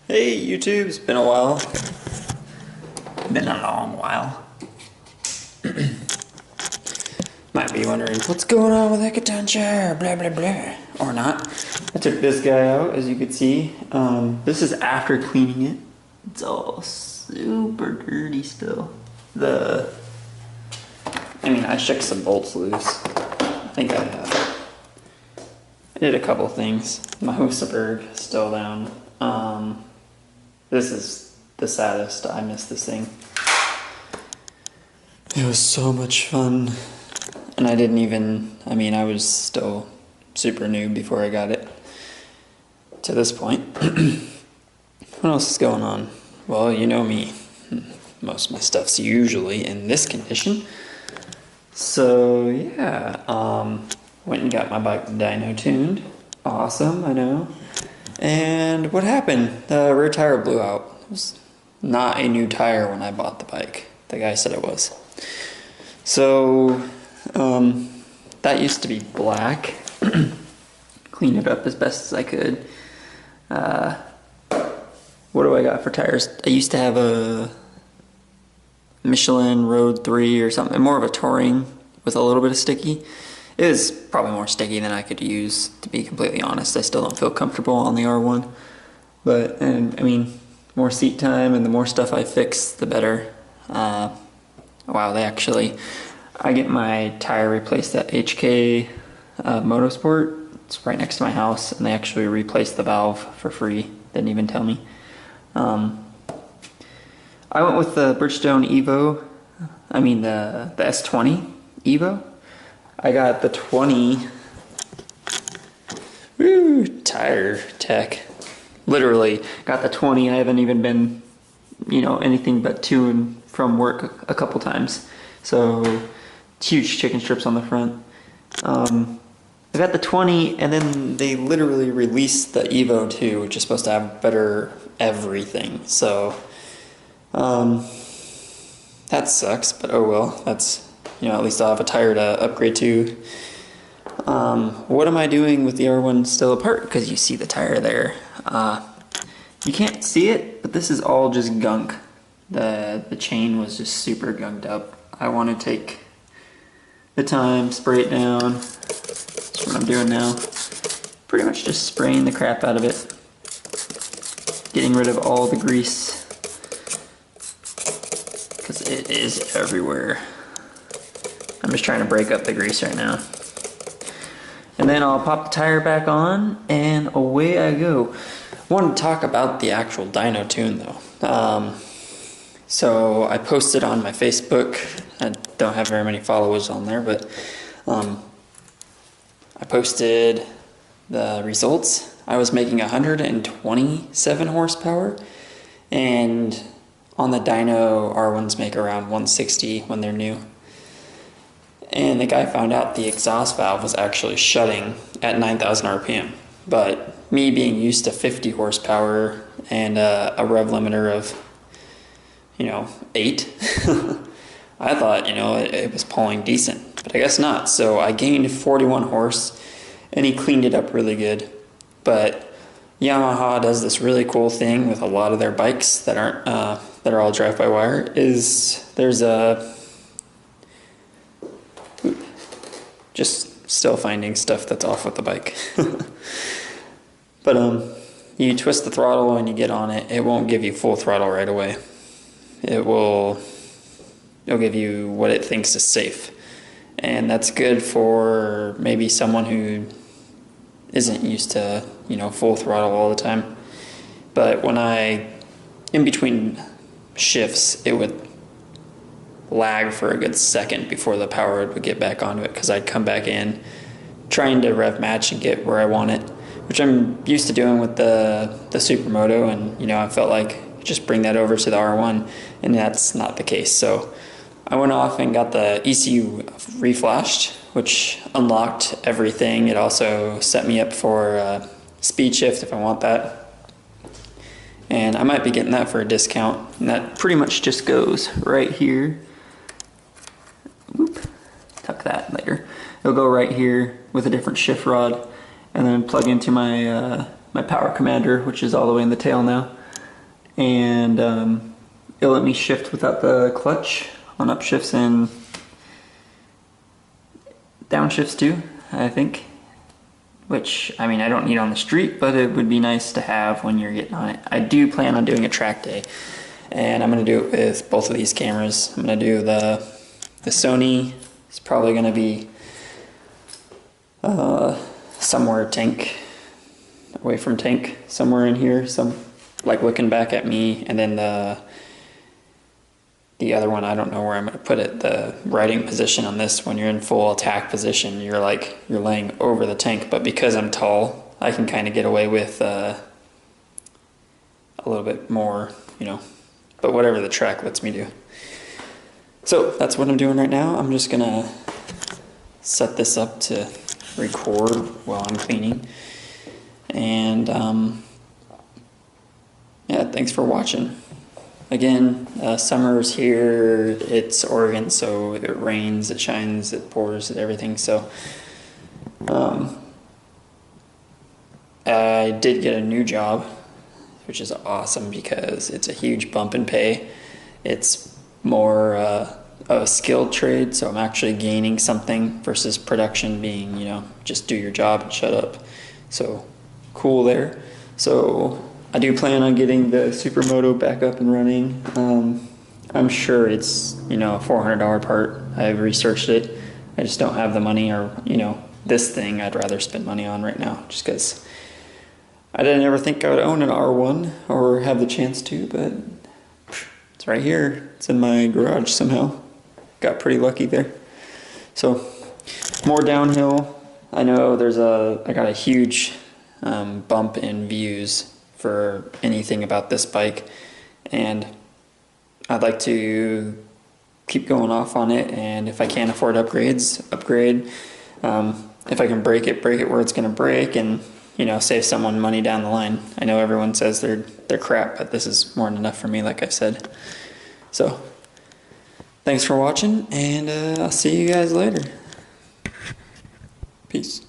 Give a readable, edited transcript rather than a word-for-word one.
Hey YouTube, it's been a while. Been a long while. Might be wondering what's going on with Hackathon Chair, blah blah blah. Or not. I took this guy out, as you can see. This is after cleaning it. It's all super dirty still. I shook some bolts loose. I did a couple things. My Hoseberg is still down. This is the saddest. I miss this thing. It was so much fun. And I was still super new before I got it to this point. What else is going on? Well, you know me. Most of my stuff's usually in this condition. So, yeah. Went and got my bike dyno tuned. Awesome, I know. And what happened? The rear tire blew out. It was not a new tire when I bought the bike. The guy said it was. So, that used to be black. Cleaned it up as best as I could. What do I got for tires? I used to have a Michelin Road 3 or something, more of a touring with a little bit of sticky. It was probably more sticky than I could use, to be completely honest. I still don't feel comfortable on the R1. But, more seat time and the more stuff I fix, the better. Wow, I get my tire replaced at HK Motorsport. It's right next to my house, and they actually replaced the valve for free. Didn't even tell me. I went with the Bridgestone Evo, the S20 Evo. I got the 20, tire tech. Literally got the 20. I haven't even been, anything but to and from work a couple times. So, huge chicken strips on the front. I got the 20, and then they literally released the Evo 2, which is supposed to have better everything. So, that sucks, but oh well. That's, at least I'll have a tire to upgrade to. What am I doing with the R1 still apart? Because you see the tire there. You can't see it, but this is all just gunk. The chain was just super gunked up. I want to take the time, spray it down. That's what I'm doing now. Pretty much just spraying the crap out of it. Getting rid of all the grease. Because it is everywhere. I'm just trying to break up the grease right now. And then I'll pop the tire back on, and away I go. I wanted to talk about the actual dyno tune though. So I posted on my Facebook. I don't have very many followers on there, but I posted the results. I was making 127 horsepower, and on the dyno, R1s make around 160 when they're new. And the guy found out the exhaust valve was actually shutting at 9,000 RPM. But me being used to 50 horsepower and a rev limiter of, 8, I thought, it was pulling decent. But I guess not. So I gained 41 horse, and he cleaned it up really good. But Yamaha does this really cool thing with a lot of their bikes that aren't that are all drive-by-wire. There's a just still finding stuff that's off with the bike. But you twist the throttle and you get on it, it won't give you full throttle right away. It'll give you what it thinks is safe. And that's good for maybe someone who isn't used to, full throttle all the time. But when in between shifts, it would lag for a good second before the power would get back onto it, because I'd come back in trying to rev match and get where I want it, which I'm used to doing with the Supermoto, and I felt like just bring that over to the R1, and that's not the case. So I went off and got the ECU reflashed, which unlocked everything. It also set me up for speed shift if I want that. And I might be getting that for a discount, and that pretty much just goes right here. Whoop, tuck that later. It'll go right here with a different shift rod, and then plug into my my power commander, which is all the way in the tail now. and it'll let me shift without the clutch on upshifts and downshifts too, I think. Which, I mean, I don't need on the street, but it would be nice to have when you're getting on it. I do plan on doing a track day, and I'm going to do it with both of these cameras. I'm going to do the Sony. It's probably going to be somewhere away from tank, somewhere in here, like looking back at me, and then the other one, I don't know where I'm going to put it. The riding position on this, when you're in full attack position, you're laying over the tank, but because I'm tall, I can kind of get away with a little bit more, but whatever the track lets me do. So that's what I'm doing right now. I'm just going to set this up to record while I'm cleaning. And yeah, thanks for watching. Again, summer's here. It's Oregon, so it rains, it shines, it pours, everything. So I did get a new job, which is awesome because it's a huge bump in pay. It's more of a skilled trade, so I'm actually gaining something versus production being, just do your job and shut up. So cool there. So I do plan on getting the Supermoto back up and running. I'm sure it's, a $400 part. I've researched it. I just don't have the money, or, this thing I'd rather spend money on right now, just because I didn't ever think I would own an R1 or have the chance to, but it's right here. It's in my garage somehow. Got pretty lucky there. So more downhill. I know I got a huge bump in views for anything about this bike, and I'd like to keep going off on it, and if I can't afford upgrades, upgrade. If I can break it where it's going to break, and save someone money down the line. I know everyone says they're crap, but this is more than enough for me, like I've said. So thanks for watching, and I'll see you guys later. Peace.